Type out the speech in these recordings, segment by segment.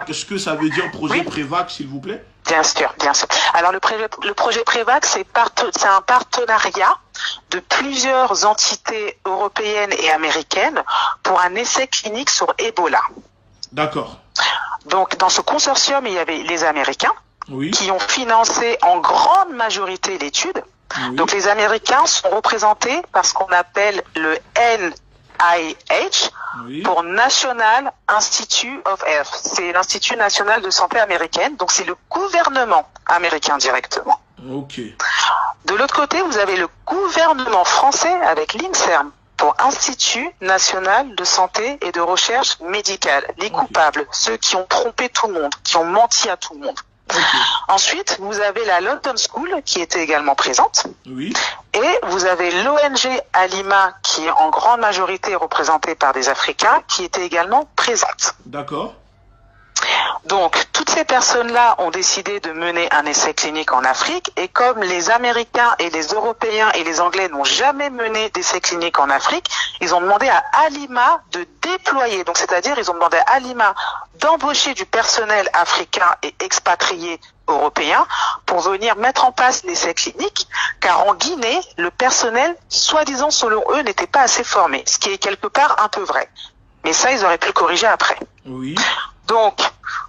Qu'est-ce que ça veut dire projet Prévac, s'il vous plaît? Bien sûr, bien sûr. Alors le projet Prévac, c'est un partenariat de plusieurs entités européennes et américaines pour un essai clinique sur Ebola. D'accord. Donc dans ce consortium, il y avait les Américains qui ont financé en grande majorité l'étude. Donc les Américains sont représentés par ce qu'on appelle le NIH pour National Institute of Health. C'est l'Institut national de santé américaine, donc c'est le gouvernement américain directement. De l'autre côté, vous avez le gouvernement français avec l'INSERM pour Institut national de santé et de recherche médicale. Les coupables, ceux qui ont trompé tout le monde, qui ont menti à tout le monde. Ensuite, vous avez la London School qui était également présente. Et vous avez l'ONG Alima qui est en grande majorité représentée par des Africains qui était également présente. D'accord. Donc, toutes ces personnes-là ont décidé de mener un essai clinique en Afrique et comme les Américains et les Européens et les Anglais n'ont jamais mené d'essai clinique en Afrique, ils ont demandé à Alima de déployer, donc c'est-à-dire ils ont demandé à Alima d'embaucher du personnel africain et expatrié européen pour venir mettre en place l'essai clinique, car en Guinée, le personnel, soi-disant selon eux, n'était pas assez formé, ce qui est quelque part un peu vrai. Mais ça, ils auraient pu le corriger après. Donc,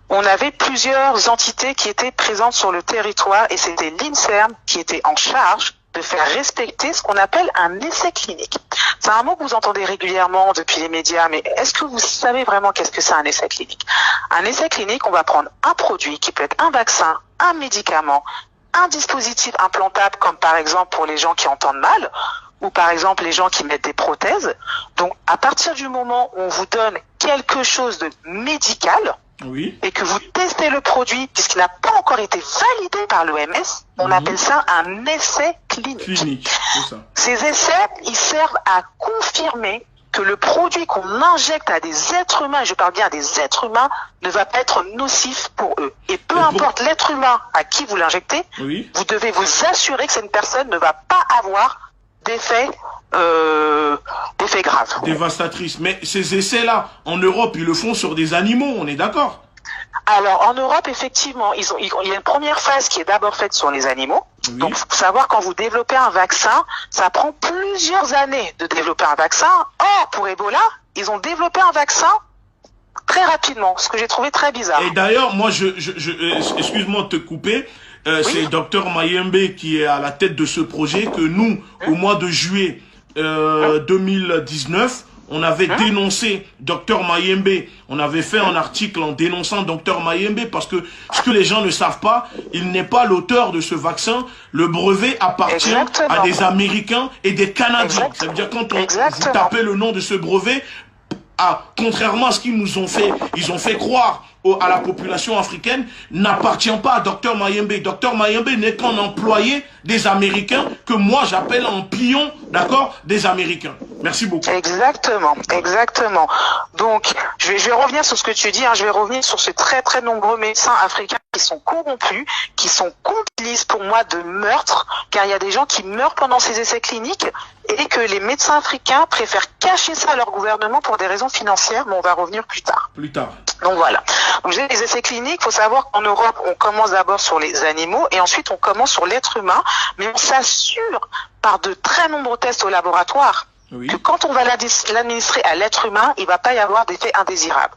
on avait plusieurs entités qui étaient présentes sur le territoire et c'était l'INSERM qui était en charge de faire respecter ce qu'on appelle un essai clinique. C'est un mot que vous entendez régulièrement depuis les médias, mais est-ce que vous savez vraiment qu'est-ce que c'est un essai clinique? Un essai clinique, on va prendre un produit qui peut être un vaccin, un médicament, un dispositif implantable comme par exemple pour les gens qui entendent mal, ou par exemple les gens qui mettent des prothèses. Donc à partir du moment où on vous donne quelque chose de médical et que vous testez le produit puisqu'il n'a pas encore été validé par l'OMS, on appelle ça un essai clinique. Ces essais, ils servent à confirmer que le produit qu'on injecte à des êtres humains, et je parle bien des êtres humains, ne va pas être nocif pour eux. Et peu importe l'être humain à qui vous l'injectez, vous devez vous assurer que cette personne ne va pas avoir d'effets graves. Dévastatrices. Mais ces essais-là, en Europe, ils le font sur des animaux, on est d'accord? Alors, en Europe, effectivement, il y a une première phase qui est d'abord faite sur les animaux. Donc, il faut savoir, quand vous développez un vaccin, ça prend plusieurs années de développer un vaccin. Or, pour Ebola, ils ont développé un vaccin très rapidement, ce que j'ai trouvé très bizarre. Et d'ailleurs, moi, excuse-moi de te couper, c'est Dr Mayembe qui est à la tête de ce projet que nous, au mois de juillet 2019, on avait dénoncé Dr Mayembe. On avait fait un article en dénonçant Dr Mayembe parce que ce que les gens ne savent pas, il n'est pas l'auteur de ce vaccin. Le brevet appartient à des Américains et des Canadiens. Ça veut dire quand vous tapez le nom de ce brevet, contrairement à ce qu'ils nous ont fait, ils ont fait croire à la population africaine, n'appartient pas à Dr Mayembe. Dr Mayembe n'est qu'un employé des Américains que moi j'appelle un pion, d'accord, des Américains. Merci beaucoup. Exactement, exactement. Donc, je vais revenir sur ce que tu dis, je vais revenir sur ces très très nombreux médecins africains qui sont corrompus, qui sont complices pour moi de meurtres, car il y a des gens qui meurent pendant ces essais cliniques et que les médecins africains préfèrent cacher ça à leur gouvernement pour des raisons financières, mais on va revenir plus tard. Donc voilà. Donc j'ai les essais cliniques, il faut savoir qu'en Europe, on commence d'abord sur les animaux et ensuite on commence sur l'être humain, mais on s'assure par de très nombreux tests au laboratoire que quand on va l'administrer à l'être humain, il ne va pas y avoir d'effet indésirable.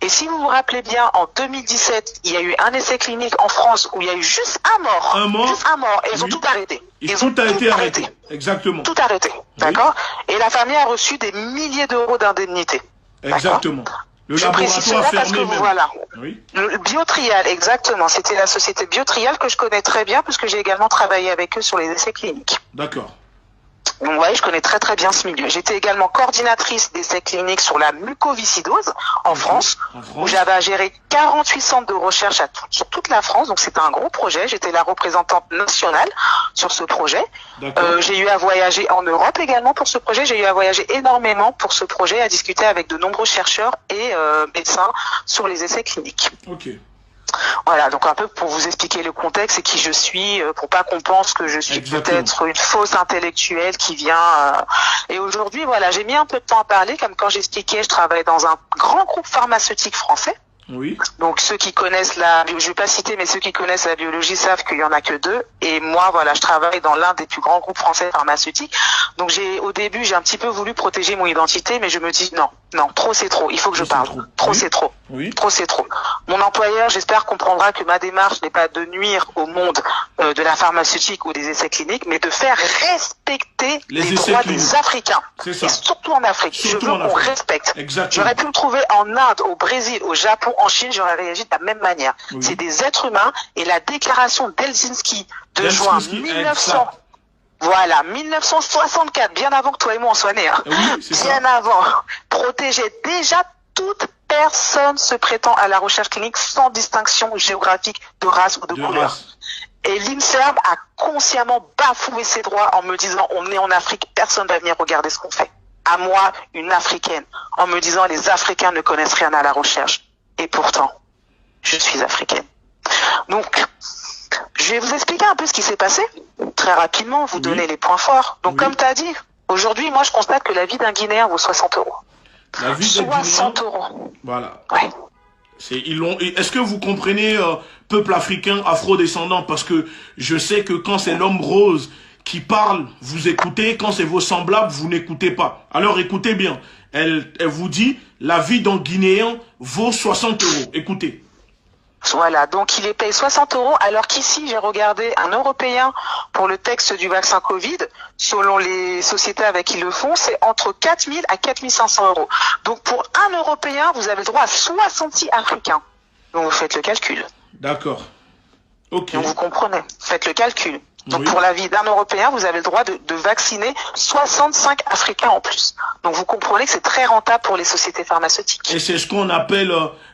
Et si vous vous rappelez bien, en 2017, il y a eu un essai clinique en France où il y a eu juste un mort. Juste un mort. Et ils ont tout arrêté. Tout a été arrêté. Exactement. Tout arrêté. D'accord? Et la famille a reçu des milliers d'euros d'indemnité. Exactement. Le laboratoire fermé même. Voilà. Le Biotrial, exactement. C'était la société Biotrial que je connais très bien puisque j'ai également travaillé avec eux sur les essais cliniques. D'accord. Donc ouais, je connais très très bien ce milieu. J'étais également coordinatrice d'essais cliniques sur la mucoviscidose en France, où j'avais à gérer 48 centres de recherche sur toute la France. Donc c'était un gros projet. J'étais la représentante nationale sur ce projet. J'ai eu à voyager en Europe également pour ce projet. J'ai eu à voyager énormément pour ce projet, à discuter avec de nombreux chercheurs et médecins sur les essais cliniques. Voilà, donc un peu pour vous expliquer le contexte et qui je suis, pour pas qu'on pense que je suis peut-être une fausse intellectuelle qui vient... Et aujourd'hui, voilà, j'ai mis un peu de temps à parler, comme quand j'expliquais, je travaille dans un grand groupe pharmaceutique français. Oui. Donc ceux qui connaissent je vais pas citer, mais ceux qui connaissent la biologie savent qu'il y en a que 2. Et moi, voilà, je travaille dans l'un des plus grands groupes français pharmaceutiques. Donc au début, j'ai un petit peu voulu protéger mon identité, mais je me dis non, trop c'est trop. Il faut que je parle. Trop c'est trop. Oui. Trop c'est trop. Mon employeur, j'espère, comprendra que ma démarche n'est pas de nuire au monde de la pharmaceutique ou des essais cliniques, mais de faire respecter les droits des Africains. C'est ça. Et surtout en Afrique. Surtout je veux qu'on respecte. Exactement. J'aurais pu me trouver en Inde, au Brésil, au Japon, en Chine, j'aurais réagi de la même manière. Oui. C'est des êtres humains, et la déclaration d'Helsinki de juin 1964, bien avant que toi et moi on soit nés, hein, oui, bien avant, protégeait déjà toute personne se prêtant à la recherche clinique sans distinction géographique de race ou de couleur. Et l'INSERM a consciemment bafoué ses droits en me disant on est en Afrique, personne ne va venir regarder ce qu'on fait. À moi, une Africaine, en me disant les Africains ne connaissent rien à la recherche. Et pourtant, je suis africaine. Donc, je vais vous expliquer un peu ce qui s'est passé, très rapidement, vous donner les points forts. Donc, comme tu as dit, aujourd'hui, moi, je constate que la vie d'un Guinéen vaut 60 euros. La vie d'un 60 euros. Voilà. Ouais. Est-ce que vous comprenez, peuple africain, afro-descendant, parce que je sais que quand c'est l'homme rose qui parle, vous écoutez, quand c'est vos semblables, vous n'écoutez pas. Alors écoutez bien, elle vous dit, la vie d'un Guinéen vaut 60 euros. Écoutez. Voilà, donc il les paye 60 euros, alors qu'ici, j'ai regardé un Européen pour le texte du vaccin Covid, selon les sociétés avec qui ils le font, c'est entre 4 000 à 4 500 euros. Donc pour un Européen, vous avez le droit à 66 Africains. Donc vous faites le calcul. D'accord. Ok. Donc vous comprenez, faites le calcul. Donc oui. Pour la vie d'un Européen, vous avez le droit de vacciner 65 Africains en plus. Donc vous comprenez que c'est très rentable pour les sociétés pharmaceutiques. Et c'est ce qu'on appelle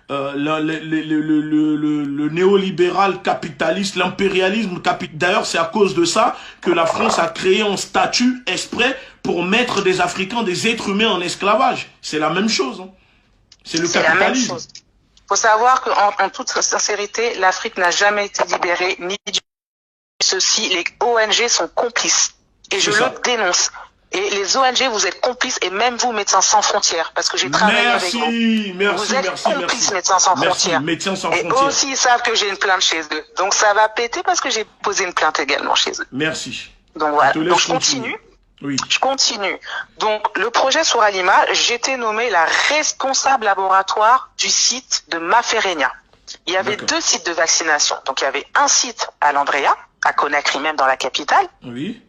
le néolibéral capitaliste, l'impérialisme capitaliste. D'ailleurs, c'est à cause de ça que la France a créé un statut exprès pour mettre des Africains, des êtres humains en esclavage. C'est la même chose. Hein. C'est le capitalisme. La même chose. Il faut savoir qu'en toute sincérité, l'Afrique n'a jamais été libérée, ni du ceci, les ONG sont complices. Et je le dénonce. Et les ONG, vous êtes complices, et même vous, Médecins sans frontières, parce que j'ai travaillé avec vous. Vous êtes complices, Médecins sans frontières. Médecins sans et frontières. eux aussi, ils savent que j'ai une plainte chez eux. Donc ça va péter parce que j'ai posé une plainte également chez eux. Merci. Donc voilà. Donc je continue. Oui. Je continue. Donc le projet Souralima, j'étais nommée la responsable laboratoire du site de Mafereña. Il y avait 2 sites de vaccination. Donc il y avait un site à Landrea, à Conakry même dans la capitale. Oui.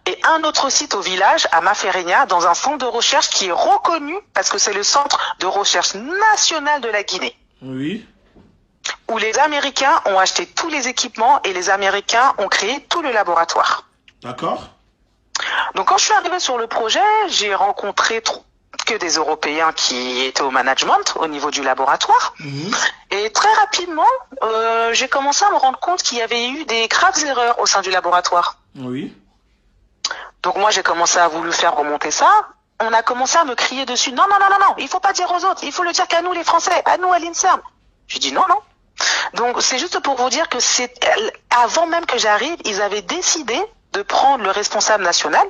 Et un autre site au village, à Mafereña, dans un centre de recherche qui est reconnu parce que c'est le centre de recherche national de la Guinée. Oui. Où les Américains ont acheté tous les équipements et les Américains ont créé tout le laboratoire. D'accord. Donc quand je suis arrivée sur le projet, j'ai rencontré que des Européens qui étaient au management, au niveau du laboratoire. Mmh. Et très rapidement, j'ai commencé à me rendre compte qu'il y avait eu des graves erreurs au sein du laboratoire. Oui. Donc moi, j'ai commencé à vouloir faire remonter ça. On a commencé à me crier dessus. Non, il faut pas dire aux autres. Il faut le dire qu'à nous, les Français, à nous, à l'INSERM. Je dis non. Donc c'est juste pour vous dire que avant même que j'arrive, ils avaient décidé de prendre le responsable national,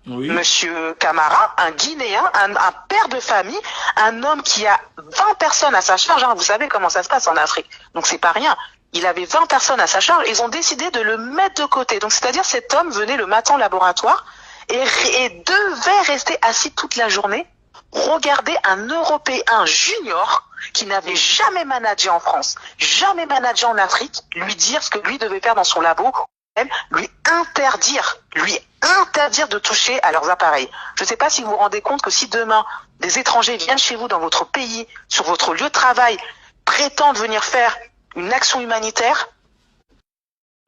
Monsieur Camara, un Guinéen, un père de famille, un homme qui a 20 personnes à sa charge. Hein. Vous savez comment ça se passe en Afrique. Donc c'est pas rien. Il avait 20 personnes à sa charge. Ils ont décidé de le mettre de côté. Donc c'est-à-dire cet homme venait le matin au laboratoire et devait rester assis toute la journée, regarder un Européen junior qui n'avait jamais managé en France, jamais managé en Afrique, lui dire ce que lui devait faire dans son labo, lui interdire de toucher à leurs appareils. Je ne sais pas si vous vous rendez compte que si demain, des étrangers viennent chez vous dans votre pays, sur votre lieu de travail, prétendent venir faire une action humanitaire,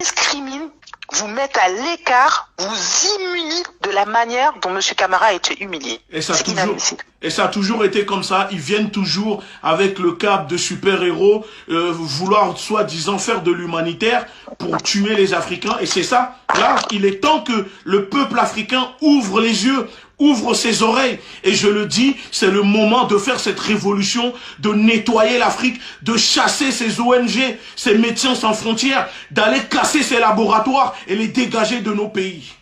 discriminent, vous mettent à l'écart, vous humilient de la manière dont M. Camara a été humilié. C'est inadmissible. Et ça a toujours été comme ça. Ils viennent toujours avec le cap de super-héros, vouloir soi-disant faire de l'humanitaire pour tuer les Africains. Et c'est ça. Là, il est temps que le peuple africain ouvre les yeux, ouvre ses oreilles. Et je le dis, c'est le moment de faire cette révolution, de nettoyer l'Afrique, de chasser ces ONG, ces médecins sans frontières, d'aller casser ces laboratoires et les dégager de nos pays.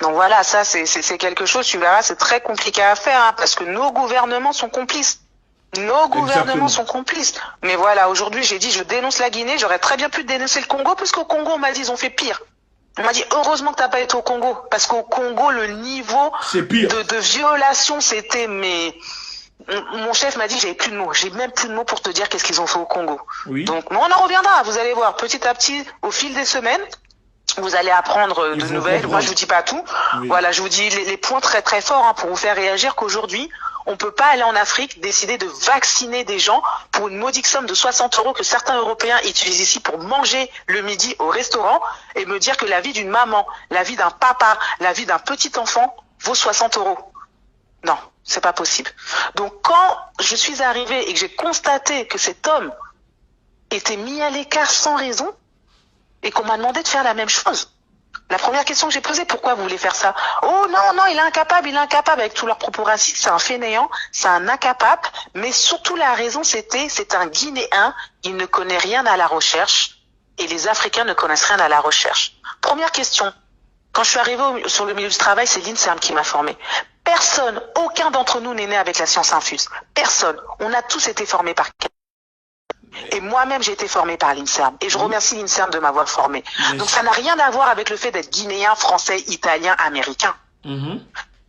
Donc voilà, ça c'est quelque chose, tu verras, c'est très compliqué à faire, hein, parce que nos gouvernements sont complices. Nos gouvernements Exactement. sont complices. Mais voilà, aujourd'hui, j'ai dit, je dénonce la Guinée. J'aurais très bien pu dénoncer le Congo, parce qu'au Congo, on m'a dit, ils ont fait pire. On m'a dit, heureusement que t'as pas été au Congo. Parce qu'au Congo, le niveau C'est pire. de violation, c'était, mais, mon chef m'a dit, j'avais plus de mots. J'ai même plus de mots pour te dire qu'est-ce qu'ils ont fait au Congo. Oui. Donc, mais on en reviendra. Vous allez voir, petit à petit, au fil des semaines, vous allez apprendre de nouvelles. comprendre. Moi, je vous dis pas tout. Oui. Voilà, je vous dis les points très très forts, hein, pour vous faire réagir, qu'aujourd'hui, on peut pas aller en Afrique, décider de vacciner des gens pour une modique somme de 60 € que certains Européens utilisent ici pour manger le midi au restaurant, et me dire que la vie d'une maman, la vie d'un papa, la vie d'un petit enfant vaut 60 €. Non, c'est pas possible. Donc quand je suis arrivée et que j'ai constaté que cet homme était mis à l'écart sans raison, et qu'on m'a demandé de faire la même chose, la première question que j'ai posée, pourquoi vous voulez faire ça? Oh non, non, il est incapable, avec tous leurs propos racistes, c'est un fainéant, c'est un incapable, mais surtout la raison c'était, c'est un Guinéen, il ne connaît rien à la recherche, et les Africains ne connaissent rien à la recherche. Première question, quand je suis arrivée sur le milieu du travail, c'est l'INSERM qui m'a formée. Personne, aucun d'entre nous n'est né avec la science infuse. Personne. On a tous été formés par quelqu'un. Et moi-même, j'ai été formée par l'INSERM. Et je remercie l'INSERM de m'avoir formée. Donc ça n'a rien à voir avec le fait d'être guinéen, français, italien, américain.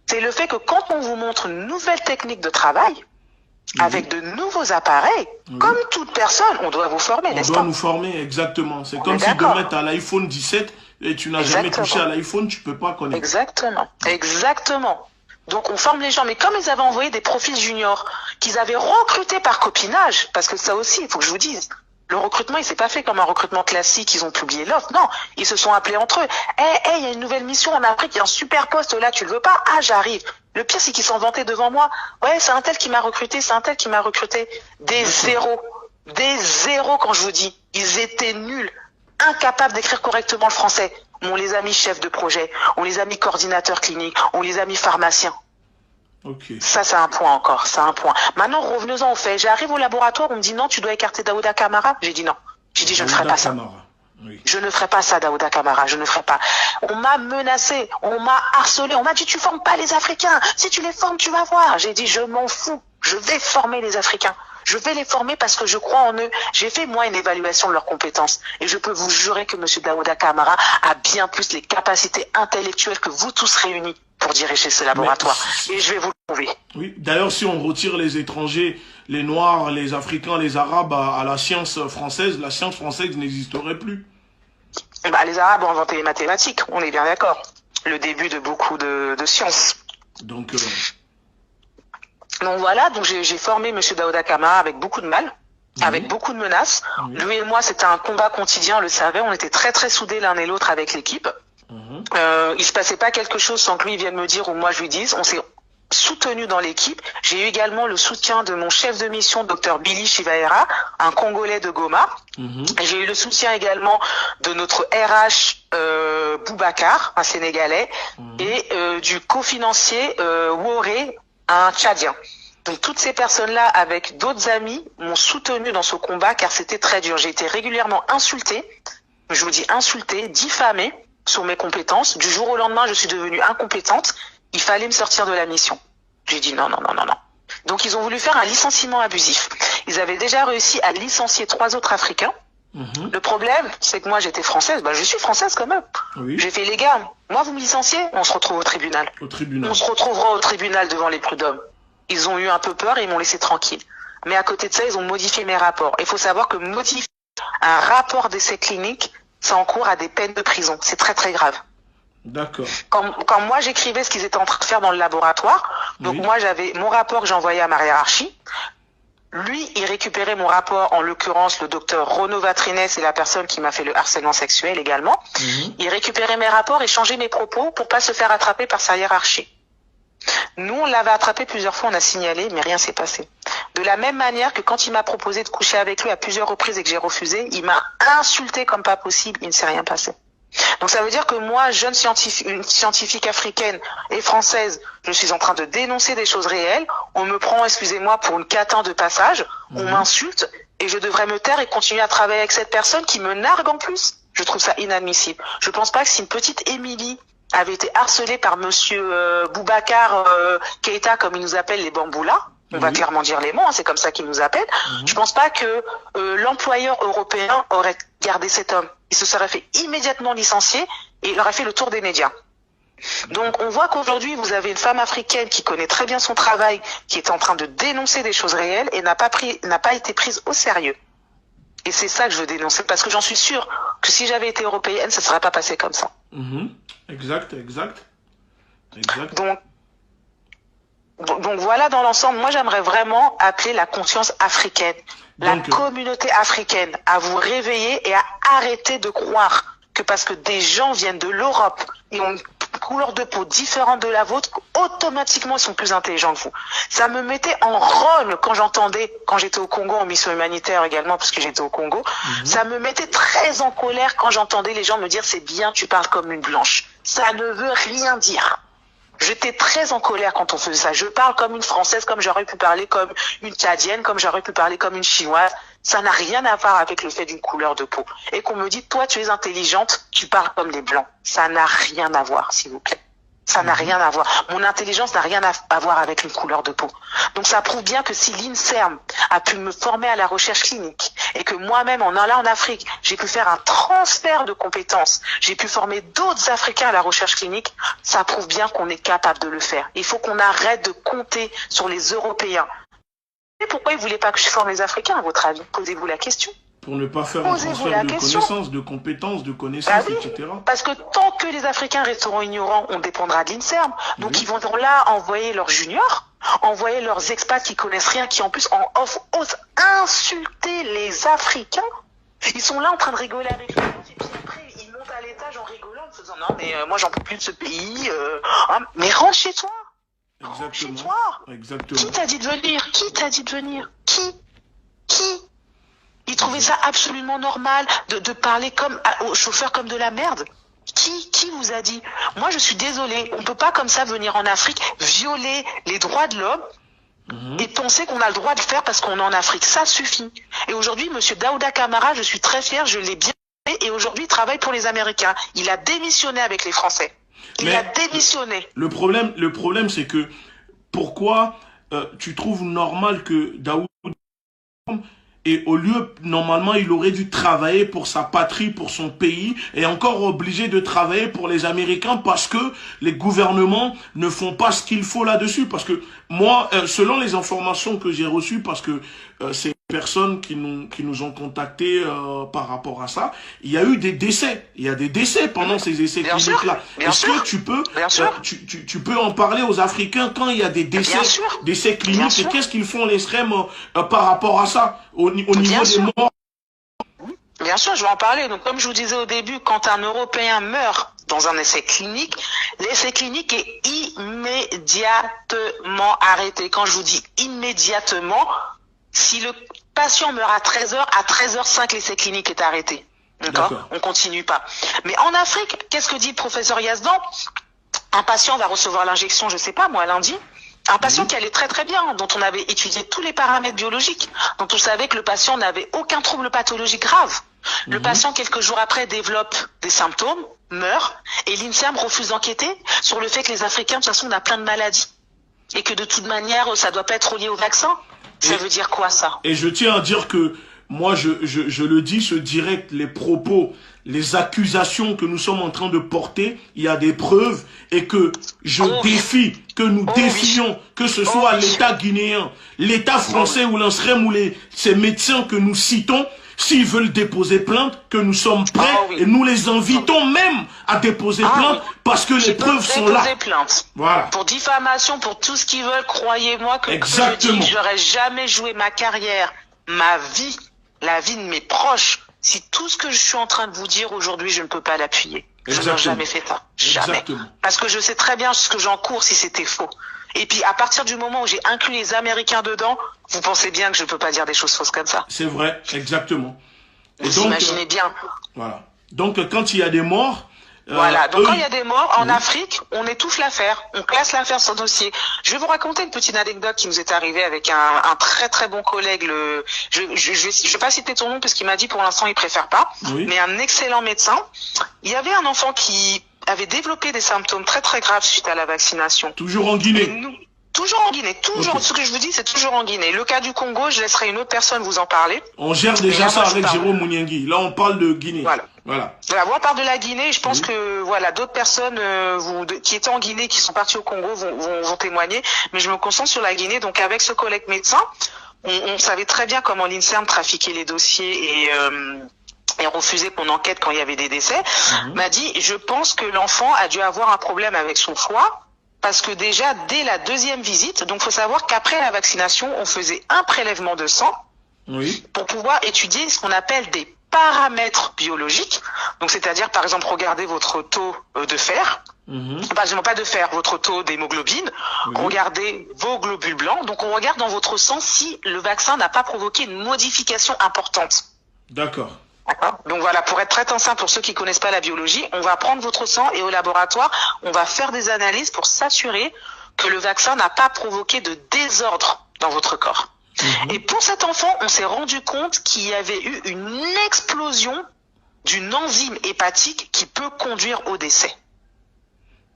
C'est le fait que quand on vous montre une nouvelle technique de travail, avec de nouveaux appareils, comme toute personne, on doit vous former, n'est-ce On doit pas? nous former, exactement. C'est On comme est si d'accord. demain tu as l'iPhone 17 et tu n'as jamais Exactement. touché à l'iPhone, tu peux pas connaître. Exactement, exactement. Donc on forme les gens, mais comme ils avaient envoyé des profils juniors, qu'ils avaient recrutés par copinage, parce que ça aussi, il faut que je vous dise, le recrutement, il s'est pas fait comme un recrutement classique, ils ont publié l'offre, non, ils se sont appelés entre eux. Il y a une nouvelle mission en Afrique, il y a un super poste là, tu le veux pas? Ah, j'arrive. Le pire, c'est qu'ils s'en vantaient devant moi. Ouais, c'est un tel qui m'a recruté, c'est un tel qui m'a recruté. Des zéros quand je vous dis. Ils étaient nuls, incapables d'écrire correctement le français. On les a mis chefs de projet, on les a mis coordinateurs cliniques, on les a mis pharmaciens. Ok. Ça, c'est un point encore, c'est un point. Maintenant, revenons-en au fait. J'arrive au laboratoire, on me dit non, tu dois écarter Daouda Camara. J'ai dit non. J'ai dit je ne ferai pas ça. Camara. Oui. Je ne ferai pas ça, Daouda Camara, je ne ferai pas. On m'a menacé, on m'a harcelé, on m'a dit tu formes pas les Africains. Si tu les formes, tu vas voir. J'ai dit je m'en fous, je vais former les Africains. Je vais les former parce que je crois en eux. J'ai fait, moi, une évaluation de leurs compétences. Et je peux vous jurer que M. Daouda Camara a bien plus les capacités intellectuelles que vous tous réunis pour diriger ce laboratoire. Et je vais vous le prouver. Oui. D'ailleurs, si on retire les étrangers, les Noirs, les Africains, les Arabes à la science française n'existerait plus. Bah, les Arabes ont inventé les mathématiques, on est bien d'accord. Le début de beaucoup de sciences. Donc voilà, donc j'ai formé M. Daouda Camara avec beaucoup de mal, avec beaucoup de menaces. Lui et moi, c'était un combat quotidien, on le savait, on était très très soudés l'un et l'autre avec l'équipe. Il se passait pas quelque chose sans que lui vienne me dire ou moi je lui dise. On s'est soutenu dans l'équipe. J'ai eu également le soutien de mon chef de mission, Dr Billy Chivaera, un Congolais de Goma. J'ai eu le soutien également de notre RH Boubacar, un Sénégalais, et du cofinancier Woré, un Tchadien. Donc toutes ces personnes-là, avec d'autres amis, m'ont soutenu dans ce combat car c'était très dur. J'ai été régulièrement insultée, je vous dis insultée, diffamée sur mes compétences. Du jour au lendemain, je suis devenue incompétente. Il fallait me sortir de la mission. J'ai dit non. Donc ils ont voulu faire un licenciement abusif. Ils avaient déjà réussi à licencier 3 autres Africains. Le problème, c'est que moi j'étais française. Bah, je suis française quand même. oui. J'ai fait les gars, moi vous me licenciez, on se retrouve au tribunal. Au tribunal. On se retrouvera au tribunal devant les prud'hommes. Ils ont eu un peu peur et ils m'ont laissé tranquille. Mais à côté de ça, ils ont modifié mes rapports. Il faut savoir que modifier un rapport d'essai clinique, ça encourt à des peines de prison. C'est très très grave. D'accord. Quand moi j'écrivais ce qu'ils étaient en train de faire dans le laboratoire, donc moi j'avais mon rapport que j'envoyais à ma hiérarchie. Lui, il récupérait mon rapport, en l'occurrence le docteur Renaud Vatrines, c'est la personne qui m'a fait le harcèlement sexuel également. Il récupérait mes rapports et changeait mes propos pour pas se faire attraper par sa hiérarchie. Nous, on l'avait attrapé plusieurs fois, on a signalé, mais rien s'est passé. De la même manière que quand il m'a proposé de coucher avec lui à plusieurs reprises et que j'ai refusé, il m'a insulté comme pas possible, il ne s'est rien passé. Donc ça veut dire que moi, jeune scientifique, une scientifique africaine et française, je suis en train de dénoncer des choses réelles. On me prend, excusez-moi, pour une catin de passage. On m'insulte et je devrais me taire et continuer à travailler avec cette personne qui me nargue en plus. Je trouve ça inadmissible. Je pense pas que si une petite Émilie avait été harcelée par monsieur Boubacar Keïta, comme il nous appelle les bamboulas, On va clairement dire les mots, hein, c'est comme ça qu'ils nous appellent. Je pense pas que l'employeur européen aurait gardé cet homme. Il se serait fait immédiatement licencier et il aurait fait le tour des médias. Donc on voit qu'aujourd'hui vous avez une femme africaine qui connaît très bien son travail, qui est en train de dénoncer des choses réelles et n'a pas été prise au sérieux. Et c'est ça que je veux dénoncer, parce que j'en suis sûre que si j'avais été européenne, ça ne serait pas passé comme ça. Exact. Donc voilà, dans l'ensemble, moi j'aimerais vraiment appeler la conscience africaine, la communauté africaine, à vous réveiller et à arrêter de croire que parce que des gens viennent de l'Europe et ont une couleur de peau différente de la vôtre, automatiquement ils sont plus intelligents que vous. Ça me mettait en rôle quand j'étais au Congo en mission humanitaire également, parce que j'étais au Congo, ça me mettait très en colère quand j'entendais les gens me dire c'est bien, tu parles comme une blanche. Ça ne veut rien dire. J'étais très en colère quand on faisait ça. Je parle comme une Française, comme j'aurais pu parler comme une Tchadienne, comme j'aurais pu parler comme une Chinoise. Ça n'a rien à voir avec le fait d'une couleur de peau. Et qu'on me dit, toi, tu es intelligente, tu parles comme les Blancs. Ça n'a rien à voir, s'il vous plaît. Ça n'a rien à voir. Mon intelligence n'a rien à voir avec une couleur de peau. Donc ça prouve bien que si l'INSERM a pu me former à la recherche clinique et que moi-même, en allant en Afrique, j'ai pu faire un transfert de compétences, j'ai pu former d'autres Africains à la recherche clinique, ça prouve bien qu'on est capable de le faire. Il faut qu'on arrête de compter sur les Européens. Et pourquoi ils ne voulaient pas que je forme les Africains, à votre avis? Posez-vous la question. Pour ne pas faire un transfert de connaissances, de compétences, de connaissances, oui, etc. Parce que tant que les Africains resteront ignorants, on dépendra de l'INSERM. Donc ils vont là envoyer leurs juniors, envoyer leurs expats qui connaissent rien, qui en plus osent insulter les Africains. Ils sont là en train de rigoler avec eux. Et puis après, ils montent à l'étage en rigolant, en se disant non mais moi j'en peux plus de ce pays. Mais rentre chez toi. Rentre chez toi. Exactement. Qui t'a dit de venir? Qui? Ils trouvaient ça absolument normal de parler aux chauffeurs comme de la merde. Qui vous a dit? Moi, je suis désolée. On ne peut pas comme ça venir en Afrique violer les droits de l'homme et penser qu'on a le droit de le faire parce qu'on est en Afrique. Ça suffit. Et aujourd'hui, monsieur Daouda Camara, je suis très fière, je l'ai bien fait, et aujourd'hui, il travaille pour les Américains. Il a démissionné avec les Français. Il a démissionné. Le problème, c'est que pourquoi tu trouves normal que Daouda, et au lieu, normalement, il aurait dû travailler pour sa patrie, pour son pays, et encore obligé de travailler pour les Américains parce que les gouvernements ne font pas ce qu'il faut là-dessus. Parce que moi, selon les informations que j'ai reçues, parce que c'est personnes qui nous ont contactés par rapport à ça, il y a eu des décès. Il y a des décès pendant ces essais cliniques-là. Est-ce que tu peux en parler aux Africains quand il y a des décès cliniques, et qu'est-ce qu'ils font l'ESREM par rapport à ça, au niveau des morts? Bien sûr, je vais en parler. Donc, comme je vous disais au début, quand un Européen meurt dans un essai clinique, l'essai clinique est immédiatement arrêté. Quand je vous dis immédiatement, si le patient meurt à 13h, à 13h05, l'essai clinique est arrêté. D'accord? On continue pas. Mais en Afrique, qu'est-ce que dit le professeur Yazdan? Un patient va recevoir l'injection, je sais pas moi, lundi. Un patient qui allait très très bien, dont on avait étudié tous les paramètres biologiques, dont on savait que le patient n'avait aucun trouble pathologique grave. Le patient, quelques jours après, développe des symptômes, meurt, et l'INSERM refuse d'enquêter sur le fait que les Africains, de toute façon, on a plein de maladies. Et que de toute manière, ça doit pas être lié au vaccin. Ça veut dire quoi, ça? Et je tiens à dire que, moi, je le dis, ce direct, les propos, les accusations que nous sommes en train de porter, il y a des preuves, et que je défie, que nous défions, que ce soit l'État guinéen, l'État français ou l'INSERM ou ces médecins que nous citons, s'ils veulent déposer plainte, que nous sommes prêts, et nous les invitons même à déposer plainte, parce que les preuves sont là. Plainte. Voilà. Pour diffamation, pour tout ce qu'ils veulent, croyez-moi que je dis que j'aurais jamais joué ma carrière, ma vie, la vie de mes proches, si tout ce que je suis en train de vous dire aujourd'hui, je ne peux pas l'appuyer. Je n'ai jamais fait ça. Jamais. Exactement. Parce que je sais très bien ce que j'encours si c'était faux. Et puis, à partir du moment où j'ai inclus les Américains dedans, vous pensez bien que je ne peux pas dire des choses fausses comme ça. C'est vrai, exactement. Vous imaginez bien. Voilà. Donc, quand il y a des morts... Voilà, donc quand il y a des morts, en Afrique, on étouffe l'affaire, on classe l'affaire sans dossier. Je vais vous raconter une petite anecdote qui nous est arrivée avec un très très bon collègue. Je vais pas citer ton nom parce qu'il m'a dit pour l'instant il préfère pas, mais un excellent médecin. Il y avait un enfant qui avait développé des symptômes très très graves suite à la vaccination. Toujours en Guinée. Toujours en Guinée, toujours. Okay. Ce que je vous dis, c'est toujours en Guinée. Le cas du Congo, je laisserai une autre personne vous en parler. On gère déjà ça avec Jérôme Mouniangui. Là, on parle de Guinée. Voilà. Voilà, moi, on parle de la Guinée. Je pense que voilà, d'autres personnes qui étaient en Guinée, qui sont parties au Congo, vont témoigner. Mais je me concentre sur la Guinée. Donc, avec ce collègue médecin, on savait très bien comment l'INSERM trafiquait les dossiers et refusait qu'on enquête quand il y avait des décès. M'a dit, je pense que l'enfant a dû avoir un problème avec son foie. Parce que déjà, dès la deuxième visite, donc faut savoir qu'après la vaccination, on faisait un prélèvement de sang pour pouvoir étudier ce qu'on appelle des paramètres biologiques. Donc, c'est-à-dire, par exemple, regarder votre taux de fer. Pas de fer, votre taux d'hémoglobine. Regardez vos globules blancs. Donc, on regarde dans votre sang si le vaccin n'a pas provoqué une modification importante. D'accord. Donc voilà, pour être très simple, pour ceux qui connaissent pas la biologie, on va prendre votre sang et au laboratoire, on va faire des analyses pour s'assurer que le vaccin n'a pas provoqué de désordre dans votre corps. Et pour cet enfant, on s'est rendu compte qu'il y avait eu une explosion d'une enzyme hépatique qui peut conduire au décès.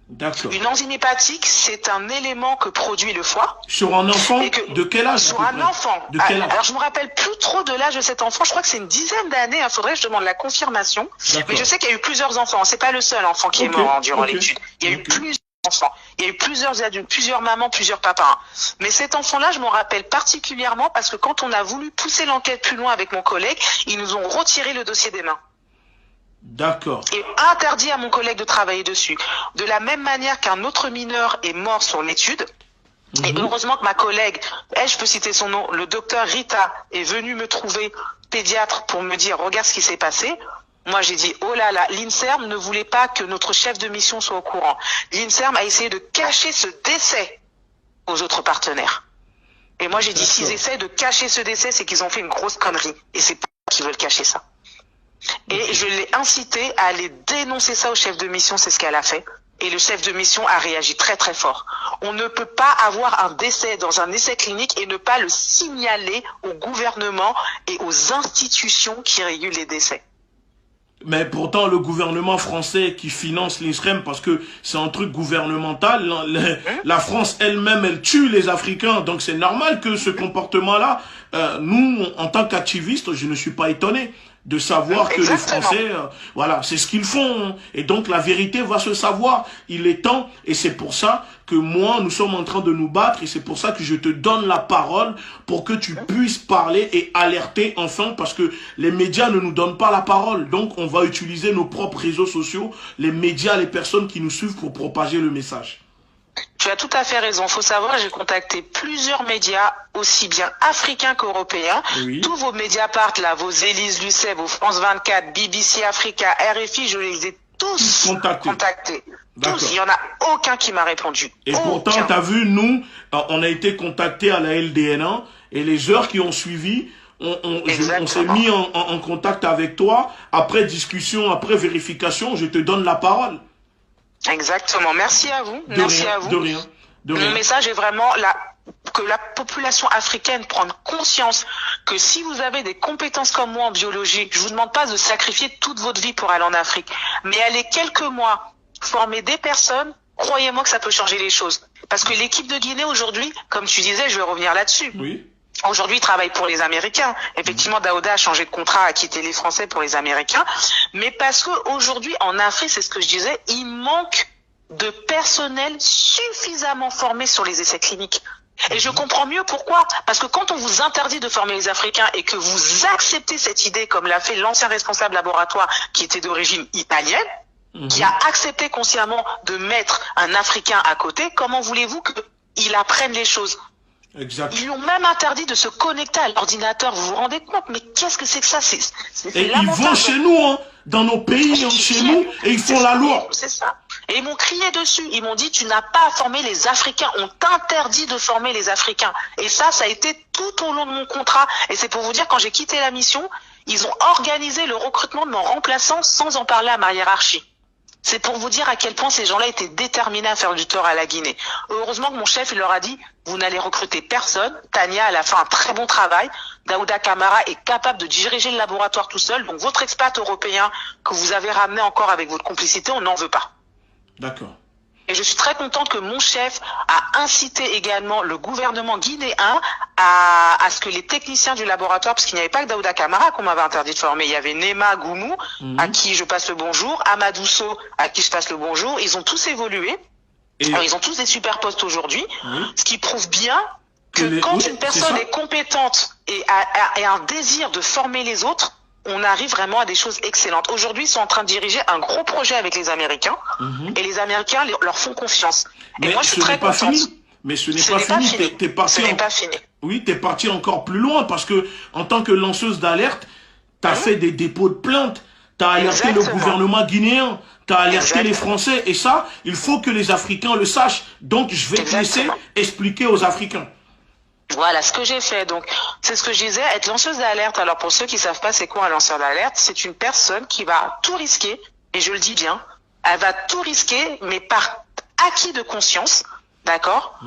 D'accord. Une enzyme hépatique, c'est un élément que produit le foie. Sur un enfant de quel âge? Sur un enfant. De quel âge? Alors, je me rappelle plus trop de l'âge de cet enfant. Je crois que c'est une dizaine d'années. Il faudrait que je demande la confirmation. Mais je sais qu'il y a eu plusieurs enfants. C'est pas le seul enfant qui est mort durant l'étude. Il y a eu plusieurs enfants. Il y a eu plusieurs adultes, plusieurs mamans, plusieurs papas. Mais cet enfant-là, je m'en rappelle particulièrement parce que quand on a voulu pousser l'enquête plus loin avec mon collègue, ils nous ont retiré le dossier des mains. D'accord. Et interdit à mon collègue de travailler dessus. De la même manière qu'un autre mineur est mort sur l'étude, et heureusement que ma collègue, je peux citer son nom, le docteur Rita, est venu me trouver pédiatre pour me dire, regarde ce qui s'est passé. Moi, j'ai dit, oh là là, l'INSERM ne voulait pas que notre chef de mission soit au courant. L'INSERM a essayé de cacher ce décès aux autres partenaires. Et moi, j'ai dit, s'ils essaient de cacher ce décès, c'est qu'ils ont fait une grosse connerie. Et c'est pas qu'ils veulent cacher ça. Et je l'ai incité à aller dénoncer ça au chef de mission, c'est ce qu'elle a fait. Et le chef de mission a réagi très très fort. On ne peut pas avoir un décès dans un essai clinique et ne pas le signaler au gouvernement et aux institutions qui régulent les décès. Mais pourtant, le gouvernement français qui finance l'INSERM, parce que c'est un truc gouvernemental, la France elle-même, elle tue les Africains. Donc c'est normal que ce comportement-là, nous, en tant qu'activistes, je ne suis pas étonné de savoir que les Français, voilà, c'est ce qu'ils font. Et donc la vérité va se savoir. Il est temps, et c'est pour ça que moi, nous sommes en train de nous battre, et c'est pour ça que je te donne la parole pour que tu puisses parler et alerter enfin, parce que les médias ne nous donnent pas la parole. Donc on va utiliser nos propres réseaux sociaux, les médias, les personnes qui nous suivent pour propager le message. Tu as tout à fait raison. Faut savoir, j'ai contacté plusieurs médias, aussi bien africains qu'européens. Tous vos Mediapart, là, vos Élise Lucet, vos France 24, BBC Africa, RFI, je les ai tous contactés. Tous. Il n'y en a aucun qui m'a répondu. Et pourtant, tu as vu, nous, on a été contactés à la LDN1 et les heures qui ont suivi, on s'est mis en contact avec toi. Après discussion, après vérification, je te donne la parole. Exactement. Merci à vous. Merci à vous. De rien. Mon message est vraiment que la population africaine prenne conscience que si vous avez des compétences comme moi en biologie, je vous demande pas de sacrifier toute votre vie pour aller en Afrique, mais aller quelques mois former des personnes, croyez-moi que ça peut changer les choses. Parce que l'équipe de Guinée aujourd'hui, comme tu disais, je vais revenir là-dessus. Aujourd'hui, il travaille pour les Américains. Effectivement, Daouda a changé de contrat, a quitté les Français pour les Américains. Mais parce que aujourd'hui, en Afrique, c'est ce que je disais, il manque de personnel suffisamment formé sur les essais cliniques. Et je comprends mieux pourquoi. Parce que quand on vous interdit de former les Africains et que vous acceptez cette idée, comme l'a fait l'ancien responsable laboratoire qui était d'origine italienne, qui a accepté consciemment de mettre un Africain à côté, comment voulez-vous qu'il apprenne les choses? Exact. Ils lui ont même interdit de se connecter à l'ordinateur. Vous vous rendez compte? Mais qu'est-ce que c'est que ça? Et ils vont chez nous, hein, dans nos pays, chez nous, et ils font la loi. C'est ça. Et ils m'ont crié dessus. Ils m'ont dit, tu n'as pas à former les Africains. On t'interdit de former les Africains. Et ça a été tout au long de mon contrat. Et c'est pour vous dire, quand j'ai quitté la mission, ils ont organisé le recrutement de mon remplaçant sans en parler à ma hiérarchie. C'est pour vous dire à quel point ces gens-là étaient déterminés à faire du tort à la Guinée. Heureusement que mon chef, il leur a dit, vous n'allez recruter personne. Tania, elle a fait un très bon travail. Daouda Camara est capable de diriger le laboratoire tout seul. Donc votre expat européen que vous avez ramené encore avec votre complicité, on n'en veut pas. D'accord. Et je suis très contente que mon chef a incité également le gouvernement guinéen à ce que les techniciens du laboratoire, parce qu'il n'y avait pas que Daouda Camara qu'on m'avait interdit de former, il y avait Nema Goumou, à qui je passe le bonjour, Amadou Sow, à qui je passe le bonjour, ils ont tous évolué. Alors, ils ont tous des super postes aujourd'hui, ce qui prouve bien que quand une personne est compétente et a un désir de former les autres, on arrive vraiment à des choses excellentes. Aujourd'hui, ils sont en train de diriger un gros projet avec les Américains, et les Américains leur font confiance. Mais et moi, je suis très contente. Mais ce n'est pas fini. T'es parti. Ce n'est pas fini. Oui, t'es parti encore plus loin parce que en tant que lanceuse d'alerte, t'as fait des dépôts de plaintes, t'as alerté le gouvernement guinéen, t'as alerté les Français, et ça, il faut que les Africains le sachent. Donc, je vais te laisser expliquer aux Africains. Voilà ce que j'ai fait. Donc, c'est ce que je disais, être lanceuse d'alerte. Alors, pour ceux qui savent pas c'est quoi un lanceur d'alerte, c'est une personne qui va tout risquer, et je le dis bien, elle va tout risquer, mais par acquis de conscience, d'accord,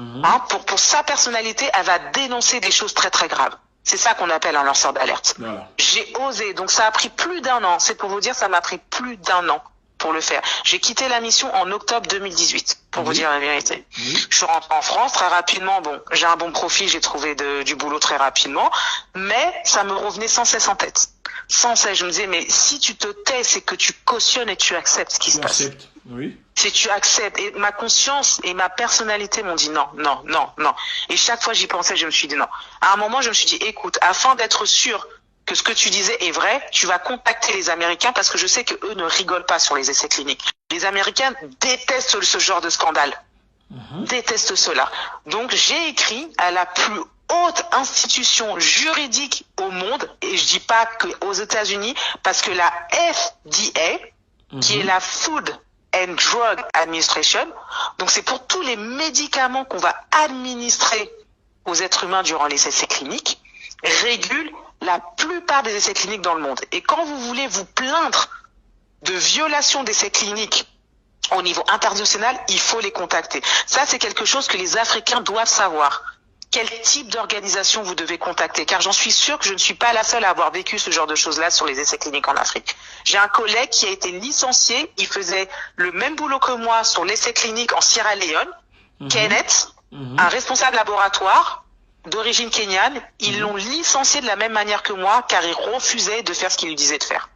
pour sa personnalité, elle va dénoncer des choses très très graves. C'est ça qu'on appelle un lanceur d'alerte. Voilà. J'ai osé, donc ça a pris plus d'1 an. C'est pour vous dire, ça m'a pris plus d'1 an pour le faire. J'ai quitté la mission en octobre 2018, pour vous dire la vérité. Je suis rentrée en France très rapidement. Bon, j'ai un bon profil, j'ai trouvé du boulot très rapidement, mais ça me revenait sans cesse en tête. Sans cesse, je me disais, mais si tu te tais, c'est que tu cautionnes et tu acceptes ce qui se passe. Oui. Si tu acceptes, et ma conscience et ma personnalité m'ont dit non, non, non, non. Et chaque fois j'y pensais, je me suis dit non. À un moment, je me suis dit, écoute, afin d'être sûr que ce que tu disais est vrai, tu vas contacter les Américains parce que je sais que eux ne rigolent pas sur les essais cliniques. Les Américains détestent ce genre de scandale. Détestent cela. Donc j'ai écrit à la plus haute institution juridique au monde, et je dis pas que aux États-Unis, parce que la FDA, qui est la Food and Drug Administration, donc c'est pour tous les médicaments qu'on va administrer aux êtres humains durant les essais cliniques, régule la plupart des essais cliniques dans le monde. Et quand vous voulez vous plaindre de violation d'essais cliniques au niveau international, il faut les contacter. Ça, c'est quelque chose que les Africains doivent savoir. Quel type d'organisation vous devez contacter? Car j'en suis sûre que je ne suis pas la seule à avoir vécu ce genre de choses-là sur les essais cliniques en Afrique. J'ai un collègue qui a été licencié, il faisait le même boulot que moi sur l'essai clinique en Sierra Leone, Kenneth, un responsable laboratoire d'origine kenyane, ils l'ont licencié de la même manière que moi, car il refusait de faire ce qu'il lui disait de faire.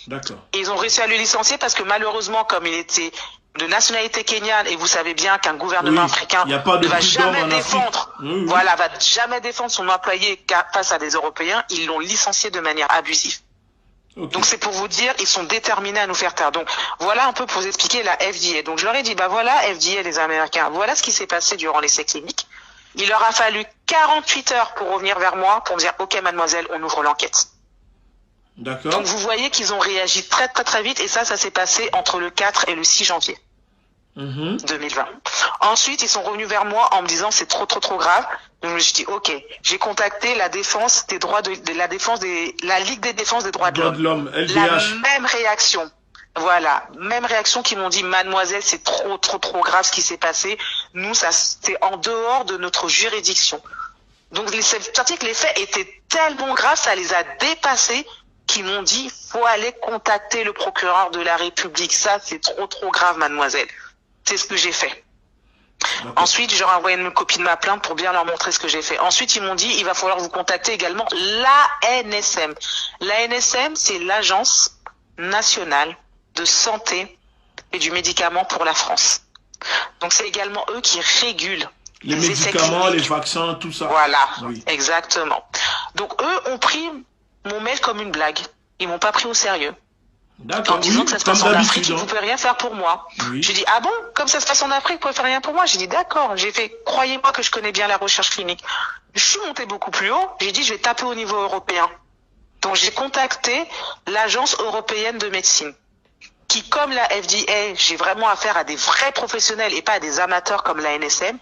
D'accord. Et ils ont réussi à le licencier parce que malheureusement, comme il était de nationalité kenyane, et vous savez bien qu'un gouvernement africain ne va jamais défendre, va jamais défendre son employé face à des Européens, ils l'ont licencié de manière abusive. Donc c'est pour vous dire, ils sont déterminés à nous faire taire. Donc voilà un peu pour vous expliquer la FDA. Donc je leur ai dit, bah voilà FDA les Américains, voilà ce qui s'est passé durant l'essai clinique. Il leur a fallu 48 heures pour revenir vers moi, pour me dire, ok mademoiselle, on ouvre l'enquête. D'accord. Donc vous voyez qu'ils ont réagi très très très vite, et ça s'est passé entre le 4 et le 6 janvier 2020. Ensuite, ils sont revenus vers moi en me disant c'est trop grave. Donc je me suis dit ok, j'ai contacté la défense des droits la Ligue des défenses des droits de l'homme. La même réaction. Voilà, même réaction, qui m'ont dit mademoiselle, c'est trop grave ce qui s'est passé. Nous, ça c'était en dehors de notre juridiction. Donc c'est-à-dire que les faits étaient tellement graves, ça les a dépassés, qui m'ont dit faut aller contacter le procureur de la République. Ça, c'est trop grave, mademoiselle. C'est ce que j'ai fait. Ensuite, j'aurais envoyé une copie de ma plainte pour bien leur montrer ce que j'ai fait. Ensuite, ils m'ont dit, il va falloir vous contacter également l'ANSM. L'ANSM, c'est l'Agence nationale de santé et du médicament pour la France. Donc, c'est également eux qui régulent les médicaments, les vaccins, tout ça. Voilà, exactement. Donc, eux ont pris mon mail comme une blague. Ils m'ont pas pris au sérieux. En me disant que ça se passe en Afrique, vous pouvez rien faire pour moi. J'ai dit, ah bon, comme ça se passe en Afrique, vous pouvez faire rien pour moi? J'ai dit, d'accord. J'ai fait, croyez-moi que je connais bien la recherche clinique. Je suis montée beaucoup plus haut. J'ai dit, je vais taper au niveau européen. Donc, j'ai contacté l'Agence européenne de médecine, qui, comme la FDA, j'ai vraiment affaire à des vrais professionnels et pas à des amateurs comme la NSM.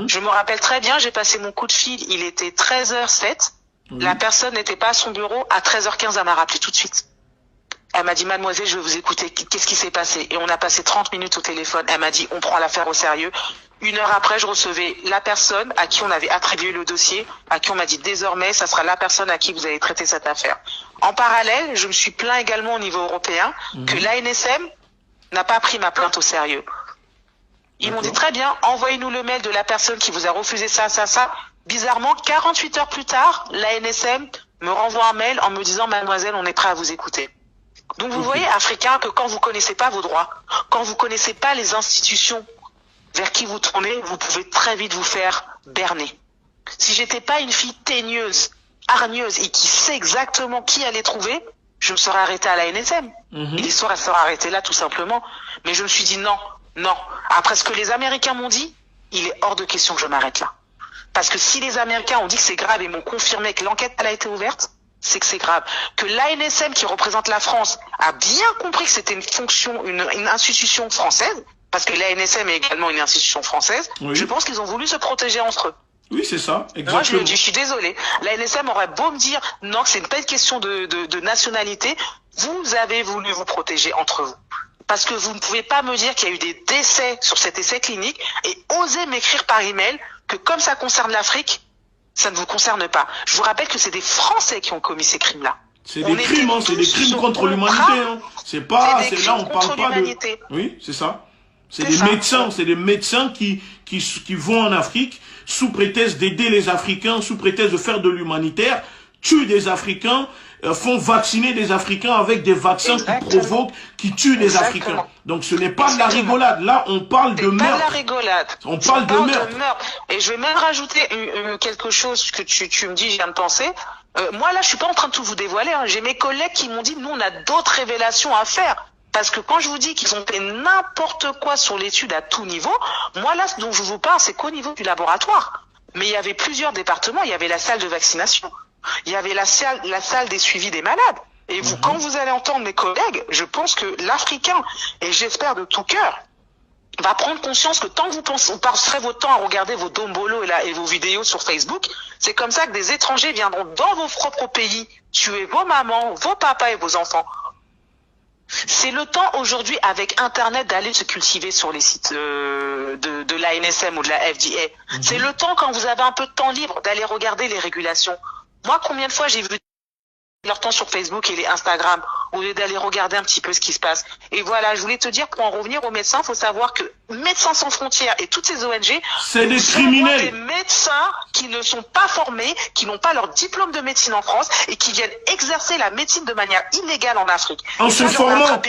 Je me rappelle très bien, j'ai passé mon coup de fil, il était 13h07. La personne n'était pas à son bureau. À 13h15, elle m'a rappelé tout de suite. Elle m'a dit, mademoiselle, je vais vous écouter. Qu'est-ce qui s'est passé? Et on a passé 30 minutes au téléphone. Elle m'a dit, on prend l'affaire au sérieux. 1 heure après, je recevais la personne à qui on avait attribué le dossier, à qui on m'a dit, désormais, ça sera la personne à qui vous allez traiter cette affaire. En parallèle, je me suis plaint également au niveau européen que l'ANSM n'a pas pris ma plainte au sérieux. Ils m'ont dit très bien, envoyez-nous le mail de la personne qui vous a refusé ça, ça, ça. Bizarrement, 48 heures plus tard, la NSM me renvoie un mail en me disant, mademoiselle, on est prêt à vous écouter. Donc vous voyez, Africains, que quand vous connaissez pas vos droits, quand vous connaissez pas les institutions vers qui vous tournez, vous pouvez très vite vous faire berner. Si j'étais pas une fille teigneuse, hargneuse et qui sait exactement qui aller trouver, je me serais arrêtée à la NSM. Et l'histoire, elle serait arrêtée là, tout simplement. Mais je me suis dit non, non. Après ce que les Américains m'ont dit, il est hors de question que je m'arrête là. Parce que si les Américains ont dit que c'est grave et m'ont confirmé que l'enquête, elle a été ouverte, c'est que c'est grave. Que l'ANSM, qui représente la France, a bien compris que c'était une fonction, une institution française, parce que l'ANSM est également une institution française, je pense qu'ils ont voulu se protéger entre eux. Oui, c'est ça, exactement. Moi, je le dis, je suis désolée. La NSM aurait beau me dire, non, que c'est pas une question de nationalité, vous avez voulu vous protéger entre vous. Parce que vous ne pouvez pas me dire qu'il y a eu des décès sur cet essai clinique et oser m'écrire par email que comme ça concerne l'Afrique, ça ne vous concerne pas. Je vous rappelle que c'est des Français qui ont commis ces crimes-là. C'est des crimes, hein, c'est des crimes contre l'humanité. Hein. C'est pas, c'est là, on parle pas de... Oui, c'est ça. C'est des médecins, c'est des médecins qui vont en Afrique sous prétexte d'aider les Africains, sous prétexte de faire de l'humanitaire, tuent des Africains, font vacciner des Africains avec des vaccins qui provoquent, qui tuent des Africains. Donc ce n'est pas de la rigolade. Là, on parle de meurtre. Pas de la rigolade. On parle de meurtre. Et je vais même rajouter quelque chose que tu me dis, je viens de penser. Moi là, je suis pas en train de tout vous dévoiler. Hein. J'ai mes collègues qui m'ont dit, nous, on a d'autres révélations à faire. Parce que quand je vous dis qu'ils ont fait n'importe quoi sur l'étude à tout niveau, moi là, ce dont je vous parle, c'est qu'au niveau du laboratoire. Mais il y avait plusieurs départements. Il y avait la salle de vaccination. Il y avait la salle des suivis des malades. Et vous, quand vous allez entendre mes collègues, je pense que l'Africain, et j'espère de tout cœur, va prendre conscience que tant que vous passerez votre temps à regarder vos dombolos et vos vidéos sur Facebook, c'est comme ça que des étrangers viendront dans vos propres pays tuer vos mamans, vos papas et vos enfants. C'est le temps aujourd'hui avec Internet d'aller se cultiver sur les sites de l'ANSM ou de la FDA. C'est le temps quand vous avez un peu de temps libre d'aller regarder les régulations. Moi, combien de fois j'ai vu leur temps sur Facebook et les Instagram au lieu d'aller regarder un petit peu ce qui se passe. Et voilà, je voulais te dire, pour en revenir aux médecins, il faut savoir que Médecins sans frontières et toutes ces ONG, c'est des criminels. Des médecins qui ne sont pas formés, qui n'ont pas leur diplôme de médecine en France et qui viennent exercer la médecine de manière illégale en Afrique. En se formant,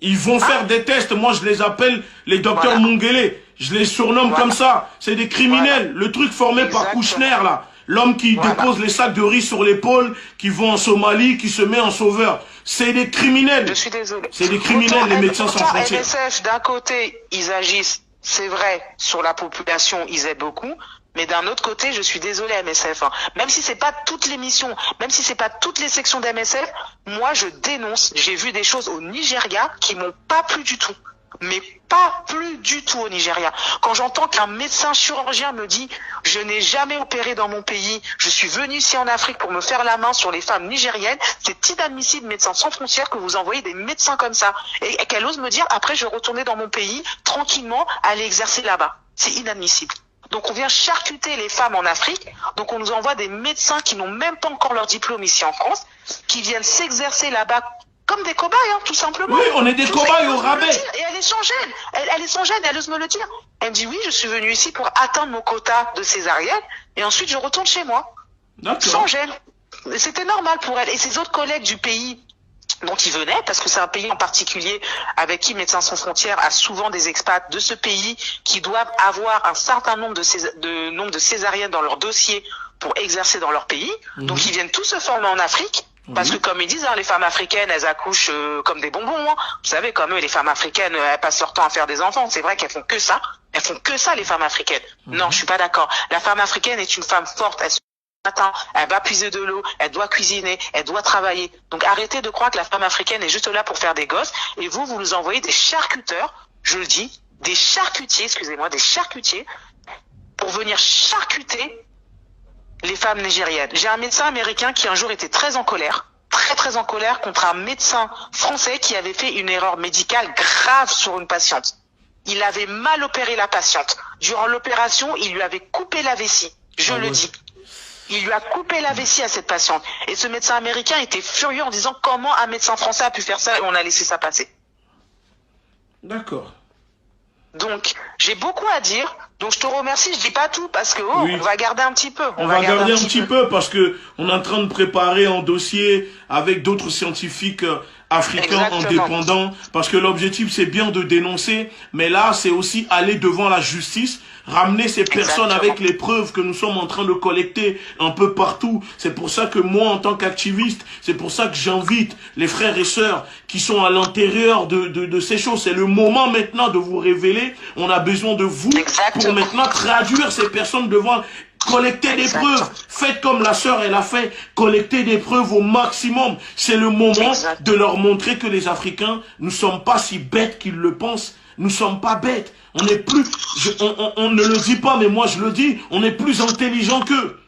ils vont faire des tests. Moi, je les appelle les docteurs Mungele. Je les surnomme comme ça. C'est des criminels. Le truc formé par Kouchner, là. L'homme qui dépose les sacs de riz sur l'épaule, qui vont en Somalie, qui se met en sauveur. C'est des criminels. Je suis désolé. C'est des criminels, les médecins sans frontières. MSF, d'un côté, ils agissent, c'est vrai, sur la population, ils aident beaucoup. Mais d'un autre côté, je suis désolé MSF. Hein. Même si c'est pas toutes les missions, même si c'est pas toutes les sections d'MSF, moi je dénonce. J'ai vu des choses au Nigeria qui m'ont pas plu du tout. Mais pas plus du tout au Nigeria. Quand j'entends qu'un médecin chirurgien me dit « Je n'ai jamais opéré dans mon pays, je suis venu ici en Afrique pour me faire la main sur les femmes nigériennes », c'est inadmissible, Médecins sans frontières, que vous envoyez des médecins comme ça. Et qu'elle ose me dire « Après, je vais retourner dans mon pays, tranquillement, aller exercer là-bas ». C'est inadmissible. Donc on vient charcuter les femmes en Afrique, donc on nous envoie des médecins qui n'ont même pas encore leur diplôme ici en France, qui viennent s'exercer là-bas comme des cobayes, hein, tout simplement. Oui, on est des cobayes au rabais. Et elle est sans gêne. Elle est sans gêne, elle ose me le dire. Elle me dit oui, je suis venue ici pour atteindre mon quota de césarienne et ensuite je retourne chez moi. Sans gêne. C'était normal pour elle. Et ses autres collègues du pays dont ils venaient, parce que c'est un pays en particulier avec qui Médecins sans frontières a souvent des expats de ce pays qui doivent avoir un certain nombre de césariennes dans leur dossier pour exercer dans leur pays. Donc ils viennent tous se former en Afrique. Parce que comme ils disent, hein, les femmes africaines, elles accouchent comme des bonbons. Hein. Vous savez, comme eux, les femmes africaines, elles passent leur temps à faire des enfants. C'est vrai qu'elles font que ça. Elles font que ça, les femmes africaines. Non, je suis pas d'accord. La femme africaine est une femme forte. Elle se lève le matin, elle va puiser de l'eau, elle doit cuisiner, elle doit travailler. Donc arrêtez de croire que la femme africaine est juste là pour faire des gosses. Et vous nous envoyez des charcuteurs, je le dis, des charcutiers, excusez-moi, des charcutiers, pour venir charcuter les femmes nigériennes. J'ai un médecin américain qui un jour était très en colère contre un médecin français qui avait fait une erreur médicale grave sur une patiente. Il avait mal opéré la patiente. Durant l'opération, il lui avait coupé la vessie. Je le dis. Il lui a coupé la vessie à cette patiente. Et ce médecin américain était furieux en disant comment un médecin français a pu faire ça et on a laissé ça passer. D'accord. Donc, j'ai beaucoup à dire. Donc, je te remercie. Je dis pas tout parce que Oui. on va garder un petit peu. On va garder un petit peu parce que on est en train de préparer un dossier avec d'autres scientifiques africains Exactement. indépendants. Parce que l'objectif, c'est bien de dénoncer, mais là, c'est aussi aller devant la justice, ramener ces personnes Exactement. avec les preuves que nous sommes en train de collecter un peu partout. C'est pour ça que moi, en tant qu'activiste, c'est pour ça que j'invite les frères et sœurs qui sont à l'intérieur de ces choses. C'est le moment maintenant de vous révéler. On a besoin de vous Exactement. pour maintenant traduire ces personnes devant, collecter des Exactement. preuves. Faites comme la sœur, elle a fait, collecter des preuves au maximum. C'est le moment Exactement. de leur montrer que les Africains, nous sommes pas si bêtes qu'ils le pensent. Nous sommes pas bêtes. On est plus, on ne le dit pas, mais moi je le dis, on est plus intelligent qu'eux.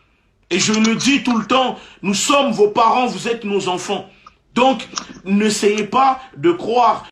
Et je le dis tout le temps, nous sommes vos parents, vous êtes nos enfants. Donc, n'essayez pas de croire